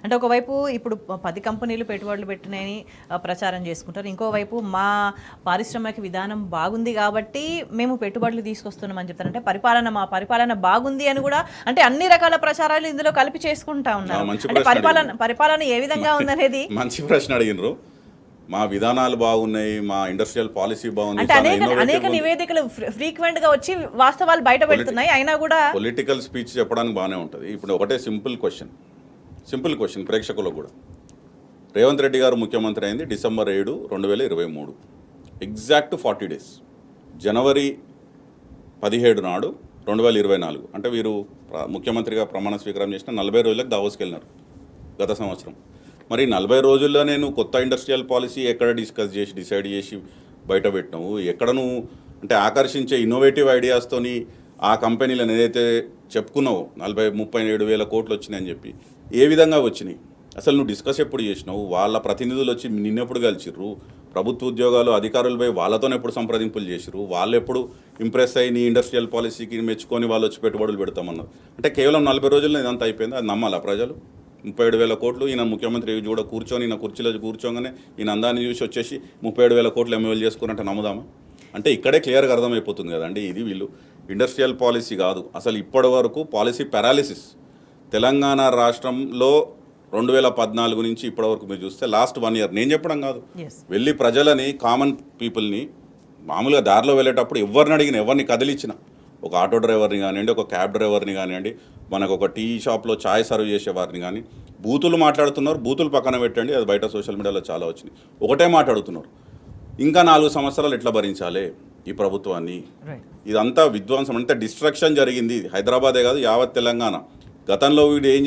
అంటే ఒకవైపు ఇప్పుడు 10 కంపెనీలు పెట్టుబడులు పెట్టినాయని ప్రచారం చేసుకుంటారు. ఇంకోవైపు మా పారిశ్రామిక విధానం బాగుంది కాబట్టి మేము పెట్టుబడులు తీసుకొస్తున్నామని చెప్తారు. అంటే మా పరిపాలన బాగుంది అని కూడా అంటే అన్ని రకాల ప్రచారాలు ఇందులో కలిపి చేసుకుంటా ఉన్నారు. అంటే పరిపాలన ఏ విధంగా ఉందనేది మంచి ప్రశ్న అడిగినరు. మా విధానాలు బాగున్నాయి, మా ఇండస్ట్రియల్ పాలసీ బాగుంది అంటే అనేక నివేదికలు ఫ్రీక్వెంట్ గా వచ్చి వాస్తవాలు బయట పెడుతున్నాయి. అయినా కూడా పొలిటికల్ స్పీచ్ చెప్పడానికి బాగానే ఉంటుంది. ఇప్పుడు ఒకటే సింపుల్ క్వశ్చన్ ప్రేక్షకులకు కూడా. రేవంత్ రెడ్డి గారు ముఖ్యమంత్రి అయింది డిసెంబర్ 7, 2023. Exact 40 days. జనవరి 17 నాడు 2024 అంటే వీరు ముఖ్యమంత్రిగా ప్రమాణ స్వీకారం చేసిన 40 రోజులకు దావోస్కి వెళ్ళినారు గత సంవత్సరం. మరి 40 రోజుల్లో నేను కొత్త ఇండస్ట్రియల్ పాలసీ ఎక్కడ డిసైడ్ చేసి బయట పెట్టినావు, ఎక్కడ నువ్వు అంటే ఆకర్షించే ఇన్నోవేటివ్ ఐడియాస్తోని ఆ కంపెనీలను ఏదైతే చెప్పుకున్నావు 37 వేల కోట్లు వచ్చినాయని చెప్పి ఏ విధంగా వచ్చినాయి, అసలు నువ్వు డిస్కస్ ఎప్పుడు చేసినావు, వాళ్ళ ప్రతినిధులు వచ్చి నిన్నెప్పుడు కలిసిర్రు, ప్రభుత్వ ఉద్యోగాలు అధికారులపై వాళ్ళతోనే ఎప్పుడు సంప్రదింపులు చేసిర్రు, వాళ్ళు ఎప్పుడు ఇంప్రెస్ అయ్యి నీ ఇండస్ట్రియల్ పాలసీకి మెచ్చుకొని వాళ్ళు వచ్చి పెట్టుబడులు పెడతామన్నారు. అంటే కేవలం 40 రోజుల్లో ఇదంతా అయిపోయింది. అది నమ్మాలా ప్రజలు? 37 వేల కోట్లు ఈయన ముఖ్యమంత్రి చూడ కూర్చొని ఈయన కుర్చీలో కూర్చోగానే ఈయన అందాన్ని చూసి వచ్చేసి 37 వేల కోట్లు ఎమ్మెల్యేలు చేసుకున్నట్టు నమ్ముదామా? అంటే ఇక్కడే క్లియర్గా అర్థమైపోతుంది కదండి, ఇది వీళ్ళు ఇండస్ట్రియల్ పాలసీ కాదు, అసలు ఇప్పటి వరకు పాలసీ పారాలిసిస్. తెలంగాణ రాష్ట్రంలో 2014 నుంచి ఇప్పటివరకు మీరు చూస్తే లాస్ట్ 1 ఇయర్, నేను చెప్పడం కాదు, వెళ్ళి ప్రజలని కామన్ పీపుల్ని మామూలుగా దారిలో వెళ్ళేటప్పుడు ఎవరిని అడిగిన, ఎవరిని కదిలిచ్చిన, ఒక ఆటో డ్రైవర్ని కానివ్వండి, ఒక క్యాబ్ డ్రైవర్ని కానివ్వండి, మనకు ఒక టీ షాప్లో ఛాయ్ సర్వ్ చేసే వారిని కానీ, బూతులు మాట్లాడుతున్నారు. బూతులు పక్కన పెట్టండి, అది బయట సోషల్ మీడియాలో చాలా వచ్చినాయి. ఒకటే మాట్లాడుతున్నారు, ఇంకా 4 సంవత్సరాలు ఎట్లా భరించాలి ఈ ప్రభుత్వాన్ని. ఇదంతా విధ్వంసం, అంటే డిస్ట్రక్షన్ జరిగింది. హైదరాబాదే కాదు, యావత్ తెలంగాణ. గతంలో వీళ్ళు ఏం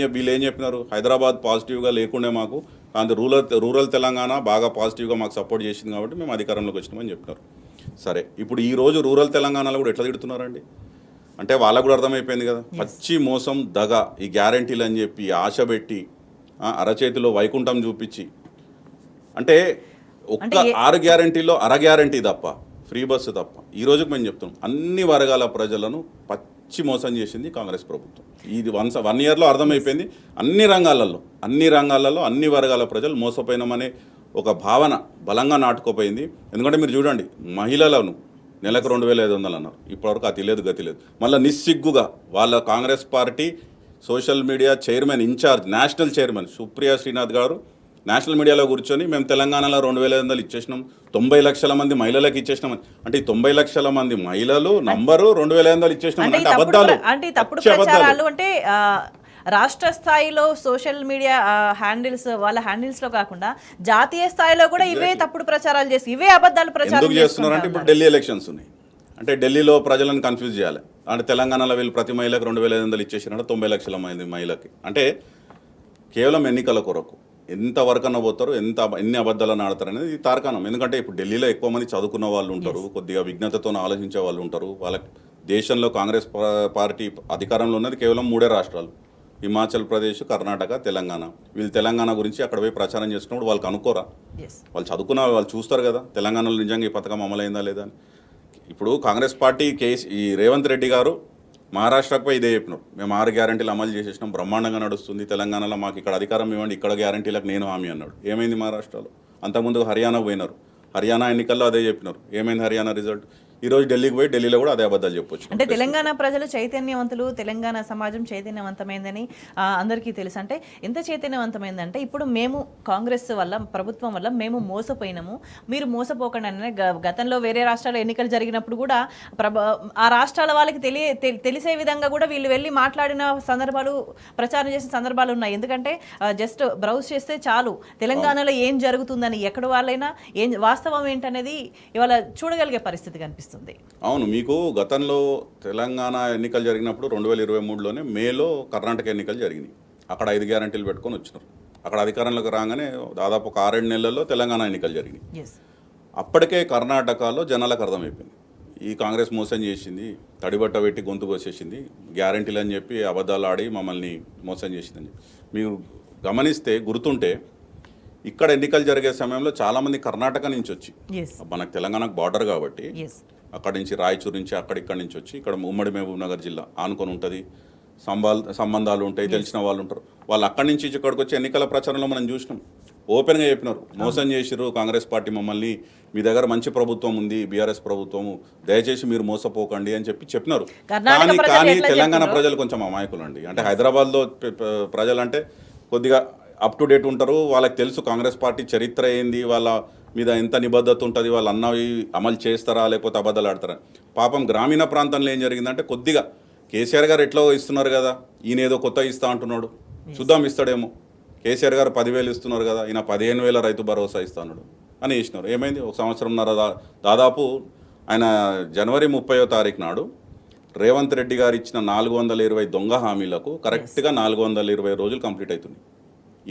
చెప్పినారు, హైదరాబాద్ పాజిటివ్గా లేకుండే మాకు, అంత రూరల్ తెలంగాణ బాగా పాజిటివ్గా మాకు సపోర్ట్ చేసింది కాబట్టి మేము అధికారంలోకి వచ్చినామని చెప్పినారు. సరే, ఇప్పుడు ఈరోజు రూరల్ తెలంగాణలో కూడా ఎట్లా తిడుతున్నారండి అంటే వాళ్ళకు కూడా అర్థమైపోయింది కదా, పచ్చి మోసం, దగ, ఈ గ్యారంటీలు అని చెప్పి ఆశ పెట్టి అరచేతిలో వైకుంఠం చూపించి, అంటే ఒక్క 6 గ్యారంటీలో అర గ్యారంటీ తప్ప, ఫ్రీ బస్సు తప్ప, ఈ రోజుకి మేము చెప్తున్నాం అన్ని వర్గాల ప్రజలను పచ్చి మోసం చేసింది కాంగ్రెస్ ప్రభుత్వం. ఇది 1 ఇయర్లో అర్థమైపోయింది. అన్ని రంగాలలో అన్ని వర్గాల ప్రజలు మోసపోయినామనే ఒక భావన బలంగా నాటుకోపోయింది. ఎందుకంటే మీరు చూడండి, మహిళలను నెలకు 2500 అన్నారు, ఇప్పటివరకు అతి లేదు గతి లేదు. మళ్ళీ నిస్సిగ్గుగా వాళ్ళ Congress party social media chairman in charge, national chairman Supriya Shrinath గారు నేషనల్ మీడియాలో కూర్చొని మేము తెలంగాణలో 2500 ఇచ్చేసినాం, 90 లక్షల మంది మహిళలకు ఇచ్చేసినాం. అంటే ఈ 90 లక్షల మంది మహిళలు నంబరు 2500 ఇచ్చేసినాం అంటే అబద్ధాలు, అంటే తప్పుడు ప్రచారాలు. అంటే రాష్ట్ర స్థాయిలో సోషల్ మీడియా వాళ్ళ హ్యాండిల్స్లో కాకుండా జాతీయ స్థాయిలో కూడా ఇవే తప్పుడు ప్రచారాలు చేసి ఇవే అబద్ధాలు ప్రచారం చేస్తున్నారంటే ఇప్పుడు ఢిల్లీ ఎలక్షన్స్ ఉన్నాయి, అంటే ఢిల్లీలో ప్రజలను కన్ఫ్యూజ్ చేయాలి. అంటే తెలంగాణలో వీళ్ళు ప్రతి మహిళకు 2500 ఇచ్చేసినారు 90 లక్షల మంది మహిళకి. అంటే కేవలం ఎన్నికల కొరకు ఎంతవరకు అన్న పోతారు, ఎన్ని అబద్ధాలను ఆడతారు అనేది తార్కాణం. ఎందుకంటే ఇప్పుడు ఢిల్లీలో ఎక్కువ మంది చదువుకున్న వాళ్ళు ఉంటారు, కొద్దిగా విజ్ఞతతో ఆలోచించే వాళ్ళు ఉంటారు. వాళ్ళ దేశంలో కాంగ్రెస్ పార్టీ అధికారంలో ఉన్నది కేవలం 3 రాష్ట్రాలు, హిమాచల్ ప్రదేశ్, కర్ణాటక, తెలంగాణ. వీళ్ళు తెలంగాణ గురించి అక్కడ పోయి ప్రచారం చేస్తున్నప్పుడు వాళ్ళకి అనుకోరా? వాళ్ళు చదువుకున్న వాళ్ళు చూస్తారు కదా తెలంగాణలో నిజంగా ఈ పథకం అమలైందా లేదా అని. ఇప్పుడు కాంగ్రెస్ పార్టీ ఈ రేవంత్ రెడ్డి గారు మహారాష్ట్రపై ఇదే చెప్పినారు, మేము 6 గ్యారంటీలు అమలు చేసేసినాం, బ్రహ్మాండంగా నడుస్తుంది తెలంగాణలో, మాకు ఇక్కడ అధికారం ఇవ్వండి, ఇక్కడ గ్యారంటీలకు నేను హామీ అన్నాడు. ఏమైంది మహారాష్ట్రలో? అంతకుముందు హర్యానా పోయినారు, హర్యానా ఎన్నికల్లో అదే చెప్పినారు. ఏమైంది హర్యానా రిజల్ట్? ఈరోజు ఢిల్లీకి పోయి ఢిల్లీలో కూడా అదే అబద్ధాలు చెప్పొచ్చు. అంటే తెలంగాణ ప్రజలు చైతన్యవంతులు, తెలంగాణ సమాజం చైతన్యవంతమైందని అందరికీ తెలుసు. అంటే ఎంత చైతన్యవంతమైందంటే ఇప్పుడు మేము కాంగ్రెస్ వల్ల, ప్రభుత్వం వల్ల మేము మోసపోయినాము, మీరు మోసపోకండి. గతంలో వేరే రాష్ట్రాల్లో ఎన్నికలు జరిగినప్పుడు కూడా ఆ రాష్ట్రాల వాళ్ళకి తెలిసే విధంగా కూడా వీళ్ళు వెళ్ళి మాట్లాడిన సందర్భాలు, ప్రచారం చేసిన సందర్భాలు ఉన్నాయి. ఎందుకంటే జస్ట్ బ్రౌజ్ చేస్తే చాలు తెలంగాణలో ఏం జరుగుతుందని, ఎక్కడ వాళ్ళైనా వాస్తవం ఏంటనేది ఇవాళ చూడగలిగే పరిస్థితి కనిపిస్తుంది. అవును, మీకు గతంలో తెలంగాణ ఎన్నికలు జరిగినప్పుడు 2023లోనే మేలో కర్ణాటక ఎన్నికలు జరిగినాయి. అక్కడ 5 గ్యారంటీలు పెట్టుకొని వచ్చినారు. అక్కడ అధికారంలోకి రాగానే దాదాపు ఒక 6-7 నెలల్లో తెలంగాణ ఎన్నికలు జరిగినాయి. అప్పటికే కర్ణాటకలో జనాలకు అర్థమైపోయింది, ఈ కాంగ్రెస్ మోసం చేసింది, తడిబట్ట పెట్టి గొంతు కోసేసింది, గ్యారంటీలు అని చెప్పి అబద్ధాలు ఆడి మమ్మల్ని మోసం చేసిందని చెప్పి. మీరు గమనిస్తే గుర్తుంటే ఇక్కడ ఎన్నికలు జరిగే సమయంలో చాలామంది కర్ణాటక నుంచి వచ్చి, మనకు తెలంగాణకు బార్డర్ కాబట్టి అక్కడి నుంచి రాయచూరు నుంచి ఇక్కడి నుంచి వచ్చి ఇక్కడ ఉమ్మడి మహబూబ్ నగర్ జిల్లా ఆనుకొని ఉంటుంది, సంబంధాలు ఉంటాయి, తెలిసిన వాళ్ళు ఉంటారు. వాళ్ళు అక్కడి నుంచి ఇక్కడికి వచ్చి ఎన్నికల ప్రచారంలో మనం చూసినాం, ఓపెన్గా చెప్పినారు మోసం చేసిర్రు కాంగ్రెస్ పార్టీ మమ్మల్ని, మీ దగ్గర మంచి ప్రభుత్వం ఉంది బీఆర్ఎస్ ప్రభుత్వము, దయచేసి మీరు మోసపోకండి అని చెప్పినారు. కర్ణాటక ప్రజలు కానీ ఎట్లా తెలంగాణ చెప్పినారు? ప్రజలు కొంచెం అమాయకులు అండి. అంటే హైదరాబాద్లో ప్రజలంటే కొద్దిగా అప్ టు డేట్ ఉంటారు, వాళ్ళకి తెలుసు కాంగ్రెస్ పార్టీ చరిత్ర ఏంది, వాళ్ళ మీద ఎంత నిబద్ధత ఉంటుంది, వాళ్ళు అన్నవి అమలు చేస్తారా లేకపోతే అబద్ధాలు ఆడతారా. పాపం గ్రామీణ ప్రాంతంలో ఏం జరిగిందంటే కొద్దిగా కేసీఆర్ గారు ఎట్లా ఇస్తున్నారు కదా, ఈయన ఏదో కొత్త ఇస్తా అంటున్నాడు, చూద్దాం ఇస్తాడేమో, కేసీఆర్ గారు 10,000 ఇస్తున్నారు కదా, ఈయన 15,000 రైతు భరోసా ఇస్తున్నాడు అని ఇచ్చినారు. ఏమైంది, ఒక సంవత్సరంన్నర దాదాపు ఆయన జనవరి 30వ తారీఖు నాడు రేవంత్ రెడ్డి గారు ఇచ్చిన 420 దొంగ హామీలకు కరెక్ట్గా 420 రోజులు కంప్లీట్ అవుతుంది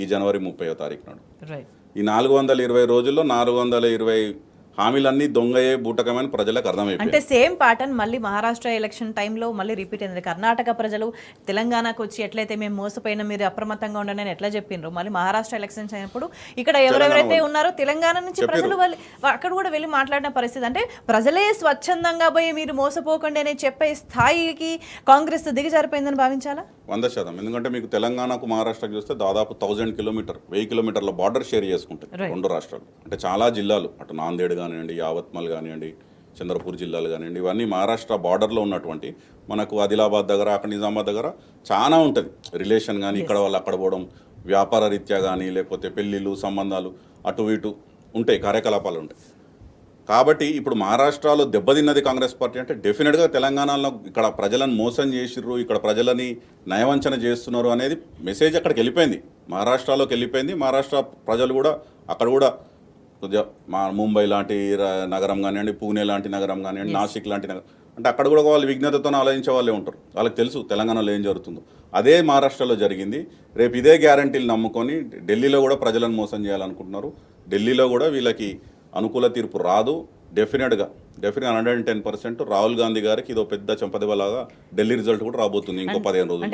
ఈ జనవరి 30వ తారీఖు నాడు. రైట్. ఈ 420 రోజుల్లో 420 హామీలన్నీ దొంగయే బూటకమని ప్రజలకు అంటే అర్థమైపోయింది. సేమ్ ప్యాటర్న్ మళ్ళీ మహారాష్ట్ర ఎలక్షన్ టైంలో మళ్ళీ రిపీట్ అయింది. కర్ణాటక ప్రజలు తెలంగాణకు వచ్చి ఎట్లయితే మేము మోసపోయినా మీరు అప్రమత్తంగా ఉండండి అని ఎట్లా చెప్పిండ్రు, మళ్ళీ మహారాష్ట్ర ఎలక్షన్స్ అయినప్పుడు ఇక్కడ ఎవరెవరైతే ఉన్నారో తెలంగాణ నుంచి ప్రజలు వాళ్ళు అక్కడ కూడా వెళ్ళి మాట్లాడిన పరిస్థితి. అంటే ప్రజలే స్వచ్ఛందంగా పోయి మీరు మోసపోకండి అని చెప్పే స్థాయికి కాంగ్రెస్ దిగజారిపోయిందని భావించాలా? 100%. ఎందుకంటే మీకు తెలంగాణకు మహారాష్ట్రకి చూస్తే దాదాపు 1000 కిలోమీటర్ల బార్డర్ షేర్ చేసుకుంటాయి రెండు రాష్ట్రాలు. అంటే చాలా జిల్లాలు, అటు నాందేడ్ కానివ్వండి, యావత్మల్ కానివ్వండి, చంద్రపూర్ జిల్లాలు కానివ్వండి, ఇవన్నీ మహారాష్ట్ర బార్డర్లో ఉన్నటువంటి మనకు ఆదిలాబాద్ దగ్గర, అక్కడ నిజామాబాద్ దగ్గర చాలా ఉంటుంది రిలేషన్. కానీ ఇక్కడ వాళ్ళు అక్కడ పోవడం, వ్యాపార రీత్యా కానీ లేకపోతే పెళ్ళిళ్ళు సంబంధాలు అటు ఇటు ఉంటాయి, కార్యకలాపాలు ఉంటాయి. కాబట్టి ఇప్పుడు మహారాష్ట్రలో దెబ్బతిన్నది కాంగ్రెస్ పార్టీ అంటే డెఫినెట్గా తెలంగాణలో ఇక్కడ ప్రజలను మోసం చేసిర్రు, ఇక్కడ ప్రజలని నయవంచన చేస్తున్నారు అనేది మెసేజ్ అక్కడికి వెళ్ళిపోయింది, మహారాష్ట్రలోకి వెళ్ళిపోయింది. మహారాష్ట్ర ప్రజలు కూడా అక్కడ కూడా కొద్దిగా ముంబై లాంటి నగరం కానివ్వండి, పూణే లాంటి నగరం కానివ్వండి, నాసిక్ లాంటి నగరం అంటే అక్కడ కూడా వాళ్ళు విజ్ఞతతో ఆలోచించే వాళ్ళే ఉంటారు, వాళ్ళకి తెలుసు తెలంగాణలో ఏం జరుగుతుందో. అదే మహారాష్ట్రలో జరిగింది. రేపు ఇదే గ్యారంటీలు నమ్ముకొని ఢిల్లీలో కూడా ప్రజలను మోసం చేయాలనుకుంటున్నారు. ఢిల్లీలో కూడా వీళ్ళకి అనుకూల తీర్పు రాదు. డెఫినెట్గా 110% రాహుల్ గాంధీ గారికి ఇదో పెద్ద చెంపదెబ్బలాగా ఢిల్లీ రిజల్ట్ కూడా రాబోతుంది ఇంకో 15 రోజులు.